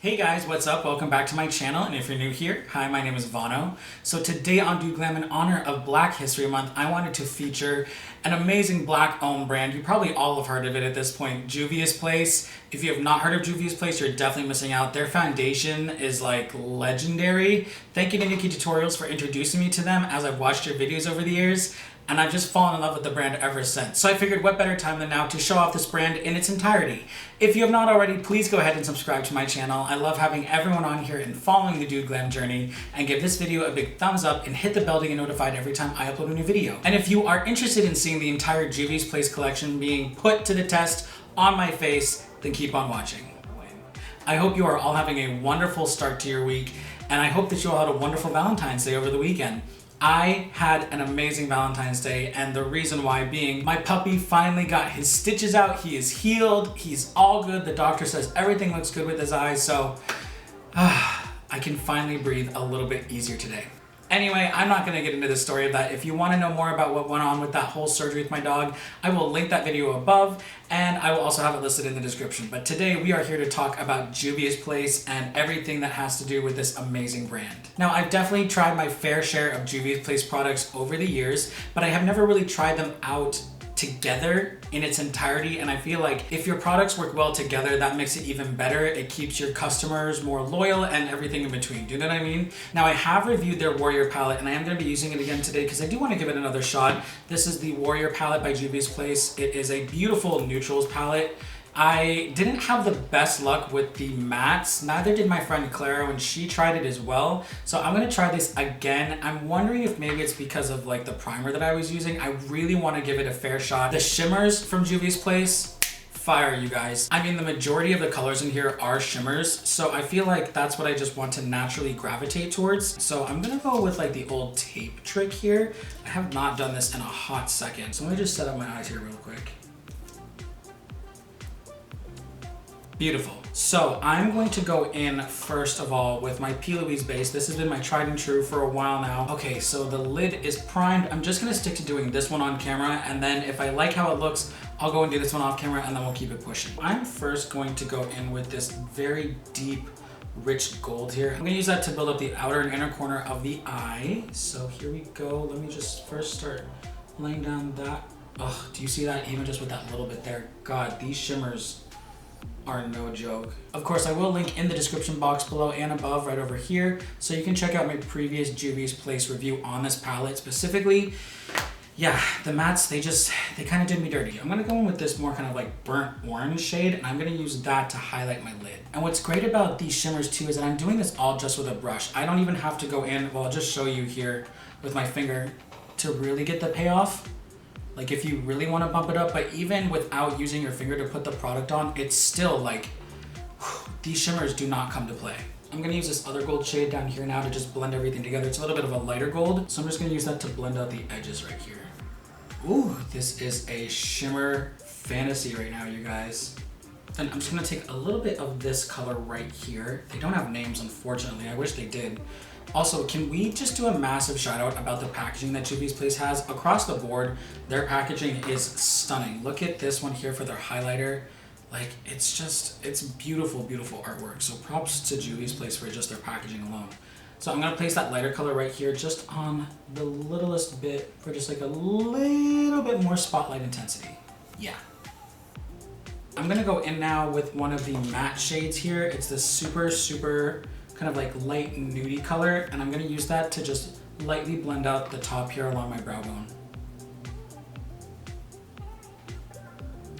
Hey guys, what's up? Welcome back to my channel, and if you're new here, hi, my name is VANO. So today on DudeGlam, in honor of Black History Month, I wanted to feature an amazing Black-owned brand. You probably all have heard of it at this point, Juvias Place. If you have not heard of Juvias Place, you're definitely missing out. Their foundation is like legendary. Thank you to Nikki Tutorials for introducing me to them as I've watched your videos over the years. And I've just fallen in love with the brand ever since. So I figured what better time than now to show off this brand in its entirety. If you have not already, please go ahead and subscribe to my channel. I love having everyone on here and following the DudeGlam journey, and give this video a big thumbs up and hit the bell to get notified every time I upload a new video. And if you are interested in seeing the entire Juvias Place collection being put to the test on my face, then keep on watching. I hope you are all having a wonderful start to your week, and I hope that you all had a wonderful Valentine's Day over the weekend. I had an amazing Valentine's Day, and the reason why being my puppy finally got his stitches out. He is healed. He's all good. The doctor says everything looks good with his eyes, so I can finally breathe a little bit easier today. Anyway, I'm not going to get into the story of that. If you want to know more about what went on with that whole surgery with my dog, I will link that video above, and I will also have it listed in the description. But today we are here to talk about Juvias Place and everything that has to do with this amazing brand. Now, I've definitely tried my fair share of Juvias Place products over the years, but I have never really tried them out together in its entirety, and I feel like if your products work well together, that makes it even better. It keeps your customers more loyal and everything in between. Do you know what I mean? Now, I have reviewed their Warrior palette, and I am going to be using it again today because I do want to give it another shot. This is the Warrior palette by Juvias Place. It is a beautiful neutrals palette. I didn't have the best luck with the mattes, neither did my friend Clara when she tried it as well. So I'm gonna try this again. I'm wondering if maybe it's because of like the primer that I was using. I really wanna give it a fair shot. The shimmers from Juvias Place, fire, you guys. I mean, the majority of the colors in here are shimmers, so I feel like that's what I just want to naturally gravitate towards. So I'm gonna go with like the old tape trick here. I have not done this in a hot second. So let me just set up my eyes here real quick. Beautiful. So I'm going to go in first of all with my P. Louise base. This has been my tried and true for a while now. Okay, so the lid is primed. I'm just gonna stick to doing this one on camera, and then if I like how it looks, I'll go and do this one off camera, and then we'll keep it pushing. I'm first going to go in with this very deep, rich gold here. I'm gonna use that to build up the outer and inner corner of the eye. So here we go. Let me just first start laying down that. Oh, do you see that? Even just with that little bit there. God, these shimmers are no joke. Of course, I will link in the description box below and above right over here, so you can check out my previous Juvias Place review on this palette specifically. Yeah, the mattes, they kind of did me dirty. I'm gonna go in with this more kind of like burnt orange shade, and I'm gonna use that to highlight my lid. And what's great about these shimmers too is that I'm doing this all just with a brush. I don't even have to go in, well, I'll just show you here with my finger to really get the payoff. Like if you really want to bump it up, but even without using your finger to put the product on, it's still like, whew, these shimmers do not come to play. I'm gonna use this other gold shade down here now to just blend everything together. It's a little bit of a lighter gold, so I'm just gonna use that to blend out the edges right here. Ooh, this is a shimmer fantasy right now, you guys. And I'm just gonna take a little bit of this color right here. They don't have names, unfortunately. I wish they did. Also, can we just do a massive shout out about the packaging that Juvias Place has? Across the board, their packaging is stunning. Look at this one here for their highlighter. Like, it's beautiful, beautiful artwork. So props to Juvias Place for just their packaging alone. So I'm gonna place that lighter color right here just on the littlest bit for just like a little bit more spotlight intensity. Yeah. I'm gonna go in now with one of the matte shades here. It's this super kind of like light nudie color, and I'm gonna use that to just lightly blend out the top here along my brow bone.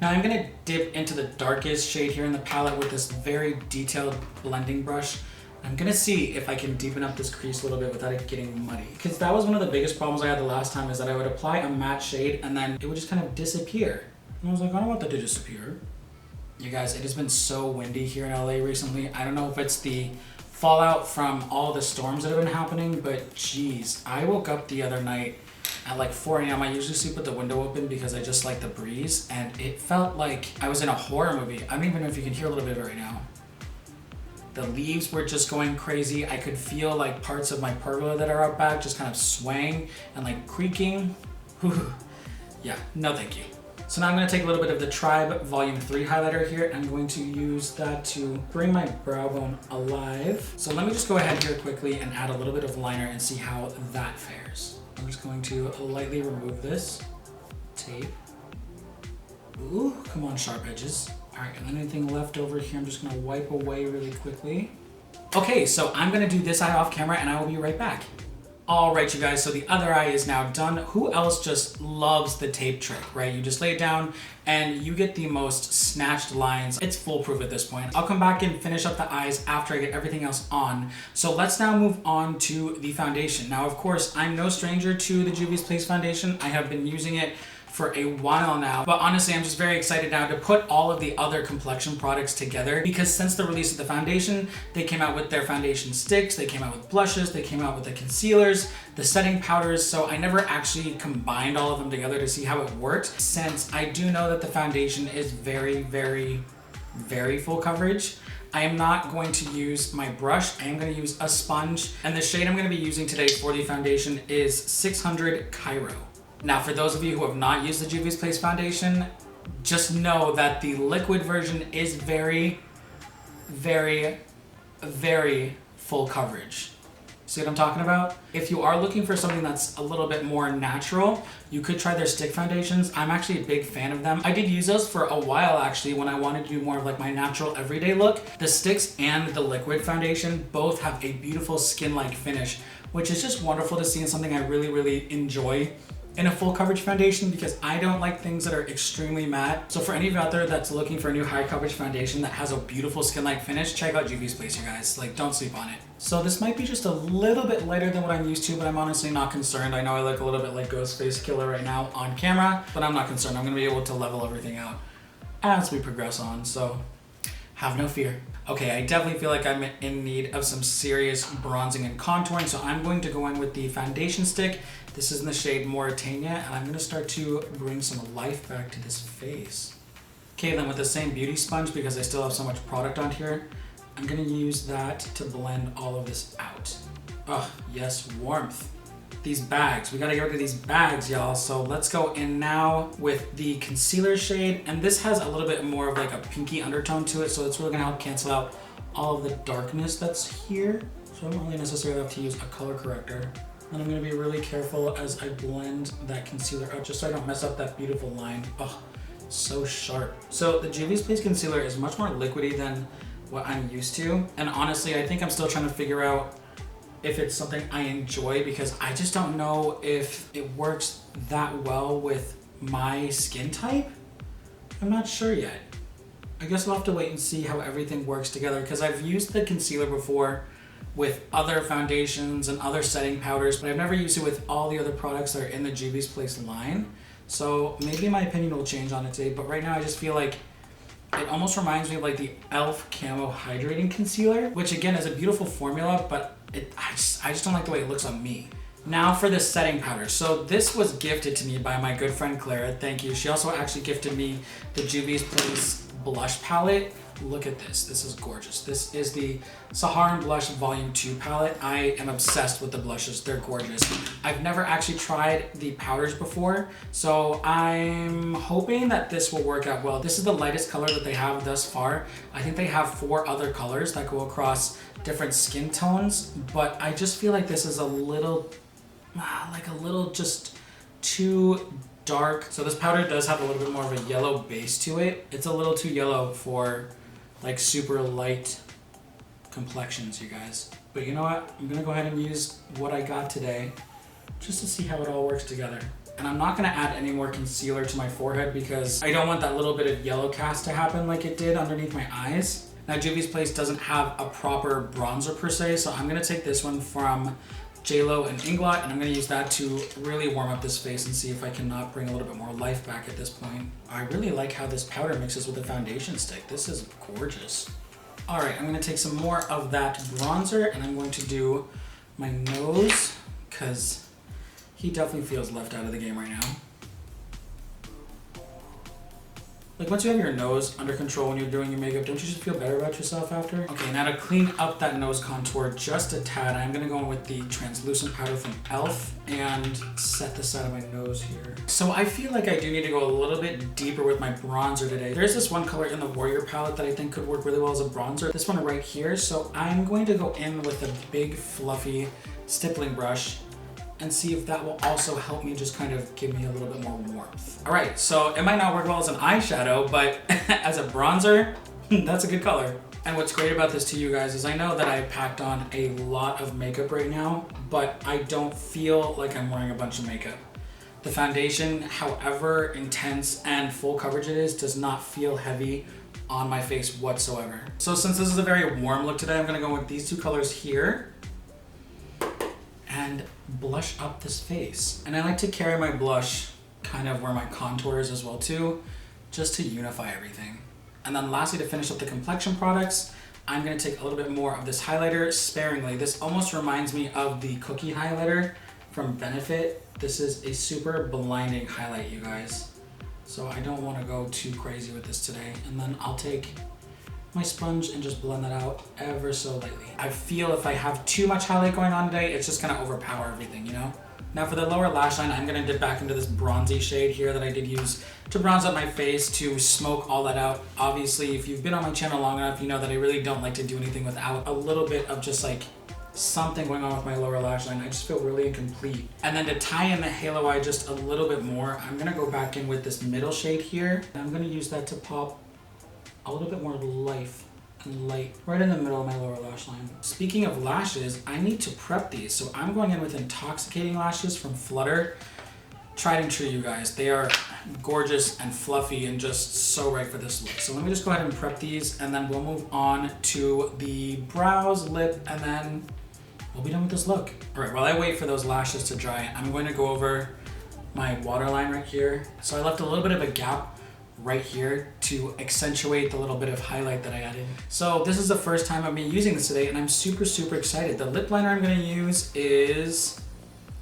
Now I'm gonna dip into the darkest shade here in the palette with this very detailed blending brush. I'm gonna see if I can deepen up this crease a little bit without it getting muddy. Because that was one of the biggest problems I had the last time, is that I would apply a matte shade and then it would just kind of disappear. And I was like, I don't want that to disappear. You guys, it has been so windy here in LA recently. I don't know if it's the fallout from all the storms that have been happening, but geez, I woke up the other night at like 4 a.m. I usually sleep with the window open because I just like the breeze, and it felt like I was in a horror movie. I don't even know if you can hear a little bit of it right now. The leaves were just going crazy. I could feel like parts of my pergola that are out back just kind of swaying and like creaking. Whew. Yeah, no thank you. So now I'm going to take a little bit of the Tribe Volume 3 highlighter here. I'm going to use that to bring my brow bone alive. So let me just go ahead here quickly and add a little bit of liner and see how that fares. I'm just going to lightly remove this tape. Ooh, come on, sharp edges. All right, and then anything left over here, I'm just gonna wipe away really quickly. Okay, so I'm gonna do this eye off camera and I will be right back. All right, you guys, so the other eye is now done. Who else just loves the tape trick, right? You just lay it down and you get the most snatched lines. It's foolproof at this point. I'll come back and finish up the eyes after I get everything else on. So let's now move on to the foundation. Now, of course, I'm no stranger to the Juvias Place foundation. I have been using it for a while now, but honestly I'm just very excited now to put all of the other complexion products together, because since the release of the foundation, they came out with their foundation sticks, they came out with blushes, they came out with the concealers, the setting powders, so I never actually combined all of them together to see how it worked, since I do know that the foundation is very, very, very full coverage. I am not going to use my brush, I am going to use a sponge, and the shade I'm going to be using today for the foundation is 600 Cairo. Now, for those of you who have not used the Juvias Place foundation, just know that the liquid version is very, very, very full coverage. See what I'm talking about? If you are looking for something that's a little bit more natural, you could try their stick foundations. I'm actually a big fan of them. I did use those for a while actually when I wanted to do more of like my natural everyday look. The sticks and the liquid foundation both have a beautiful skin-like finish, which is just wonderful to see and something I really, really enjoy in a full coverage foundation, because I don't like things that are extremely matte. So for any of you out there that's looking for a new high coverage foundation that has a beautiful skin-like finish, check out Juvias Place, you guys. Like, don't sleep on it. So this might be just a little bit lighter than what I'm used to, but I'm honestly not concerned. I know I look a little bit like Ghostface Killer right now on camera, but I'm not concerned. I'm gonna be able to level everything out as we progress on, so have no fear. Okay, I definitely feel like I'm in need of some serious bronzing and contouring, so I'm going to go in with the foundation stick. This is in the shade Mauritania, and I'm gonna start to bring some life back to this face. Okay, then with the same beauty sponge, because I still have so much product on here, I'm gonna use that to blend all of this out. Oh, yes, warmth. These bags, we gotta get rid of these bags, y'all. So let's go in now with the concealer shade, and this has a little bit more of like a pinky undertone to it, so it's really gonna help cancel out all of the darkness that's here. So I don't really necessarily have to use a color corrector. And I'm gonna be really careful as I blend that concealer out, just so I don't mess up that beautiful line. Oh, so sharp. So the Juvias Place concealer is much more liquidy than what I'm used to. And honestly, I think I'm still trying to figure out if it's something I enjoy, because I just don't know if it works that well with my skin type. I'm not sure yet. I guess we'll have to wait and see how everything works together, because I've used the concealer before with other foundations and other setting powders, but I've never used it with all the other products that are in the Juvias Place line. So maybe my opinion will change on it today, but right now I just feel like it almost reminds me of like the e.l.f. Camo Hydrating Concealer, which again is a beautiful formula, but I just don't like the way it looks on me. Now for the setting powder. So this was gifted to me by my good friend Clara, thank you. She also actually gifted me the Juvias Place blush palette. Look at this, this is gorgeous. This is the Saharan Blush Volume 2 palette. I am obsessed with the blushes, they're gorgeous. I've never actually tried the powders before, so I'm hoping that this will work out well. This is the lightest color that they have thus far. I think they have 4 other colors that go across different skin tones, but I just feel like this is a little, just too dark. So this powder does have a little bit more of a yellow base to it. It's a little too yellow for like super light complexions, you guys. But you know what? I'm gonna go ahead and use what I got today just to see how it all works together. And I'm not gonna add any more concealer to my forehead because I don't want that little bit of yellow cast to happen like it did underneath my eyes. Now Juvias Place doesn't have a proper bronzer per se, so I'm gonna take this one from JLo and Inglot, and I'm gonna use that to really warm up this face and see if I cannot bring a little bit more life back at this point. I really like how this powder mixes with the foundation stick. This is gorgeous. All right, I'm gonna take some more of that bronzer and I'm going to do my nose, because he definitely feels left out of the game right now. Like once you have your nose under control when you're doing your makeup, don't you just feel better about yourself after? Okay, now to clean up that nose contour just a tad, I'm gonna go in with the translucent powder from e.l.f. and set the side of my nose here. So I feel like I do need to go a little bit deeper with my bronzer today. There's this one color in the Warrior palette that I think could work really well as a bronzer. This one right here. So I'm going to go in with a big fluffy stippling brush and see if that will also help me just kind of give me a little bit more warmth. All right, so it might not work well as an eyeshadow, but as a bronzer, that's a good color. And what's great about this to you guys is I know that I packed on a lot of makeup right now, but I don't feel like I'm wearing a bunch of makeup. The foundation, however intense and full coverage it is, does not feel heavy on my face whatsoever. So since this is a very warm look today, I'm gonna go with these two colors here and blush up this face. And I like to carry my blush kind of where my contour is as well too, just to unify everything. And then lastly, to finish up the complexion products, I'm gonna take a little bit more of this highlighter sparingly. This almost reminds me of the cookie highlighter from Benefit. This is a super blinding highlight, you guys. So I don't wanna go too crazy with this today. And then I'll take my sponge and just blend that out ever so lightly. I feel if I have too much highlight going on today, it's just gonna overpower everything, you know? Now for the lower lash line, I'm gonna dip back into this bronzy shade here that I did use to bronze up my face to smoke all that out. Obviously, if you've been on my channel long enough, you know that I really don't like to do anything without a little bit of just like something going on with my lower lash line. I just feel really incomplete. And then to tie in the halo eye just a little bit more, I'm gonna go back in with this middle shade here. And I'm gonna use that to pop a little bit more life and light right in the middle of my lower lash line. Speaking of lashes, I need to prep these. So I'm going in with Intoxicating Lashes from Flutter. Tried and true, you guys. They are gorgeous and fluffy and just so right for this look. So let me just go ahead and prep these and then we'll move on to the brows, lip, and then we'll be done with this look. All right, while I wait for those lashes to dry, I'm going to go over my waterline right here. So I left a little bit of a gap right here to accentuate the little bit of highlight that I added. So this is the first time I've been using this today and I'm super excited. The lip liner I'm gonna use is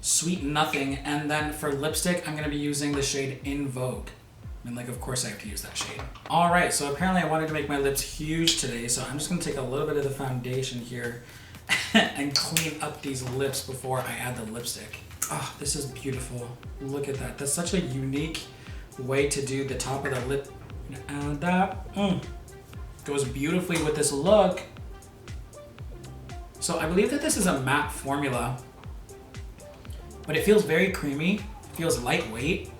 Sweet Nothing, and then for lipstick, I'm gonna be using the shade In Vogue. And like, of course I have to use that shade. All right, so apparently I wanted to make my lips huge today, so I'm just gonna take a little bit of the foundation here and clean up these lips before I add the lipstick. Oh, this is beautiful. Look at that. That's such a unique way to do the top of the lip. And that goes beautifully with this look. So I believe that this is a matte formula, but it feels very creamy, it feels lightweight,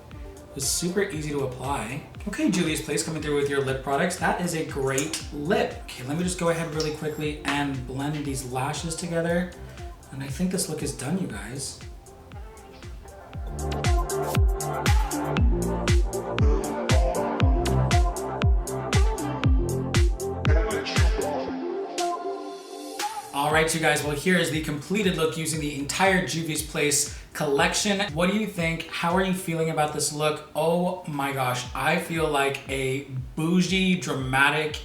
it's super easy to apply. Okay, Juvia's Place coming through with your lip products. That is a great lip. Okay, let me just go ahead really quickly and blend these lashes together. And I think this look is done, you guys. All right, you guys, well, here is the completed look using the entire Juvia's Place collection. What do you think? How are you feeling about this look? Oh my gosh, I feel like a bougie, dramatic,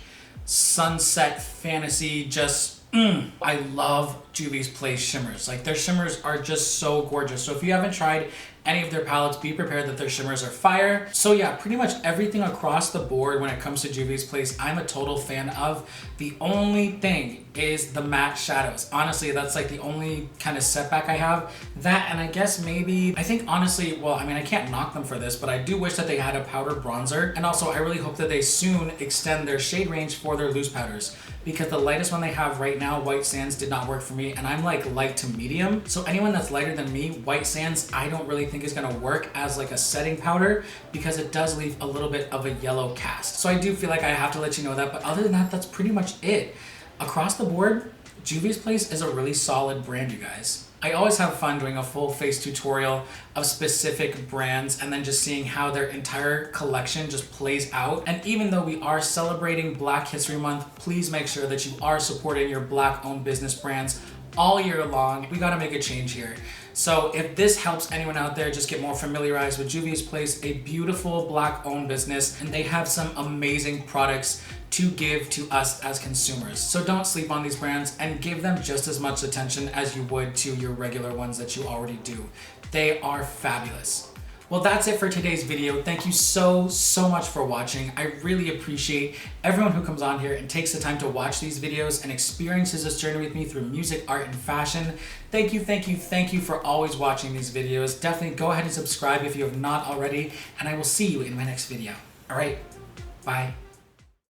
sunset fantasy, just I love Juvia's Place shimmers. Like, their shimmers are just so gorgeous. So if you haven't tried any of their palettes, be prepared that their shimmers are fire. So yeah, pretty much everything across the board when it comes to Juvia's Place, I'm a total fan of. The only thing is the matte shadows. Honestly, that's like the only kind of setback I have. That, and I guess maybe, I think honestly, well, I mean, I can't knock them for this, but I do wish that they had a powder bronzer. And also, I really hope that they soon extend their shade range for their loose powders, because the lightest one they have right now, White Sands, did not work for me, and I'm like light to medium. So anyone that's lighter than me, White Sands, I don't really think is gonna work as like a setting powder, because it does leave a little bit of a yellow cast. So I do feel like I have to let you know that, but other than that, that's pretty much it. Across the board, Juvia's Place is a really solid brand, you guys. I always have fun doing a full face tutorial of specific brands and then just seeing how their entire collection just plays out. And even though we are celebrating Black History Month, please make sure that you are supporting your Black-owned business brands all year long. We gotta make a change here. So if this helps anyone out there just get more familiarized with Juvia's Place, a beautiful Black-owned business, and they have some amazing products to give to us as consumers. So don't sleep on these brands and give them just as much attention as you would to your regular ones that you already do. They are fabulous. Well, that's it for today's video. Thank you so much for watching. I really appreciate everyone who comes on here and takes the time to watch these videos and experiences this journey with me through music, art, and fashion. Thank you for always watching these videos. Definitely go ahead and subscribe if you have not already, and I will see you in my next video. All right, bye.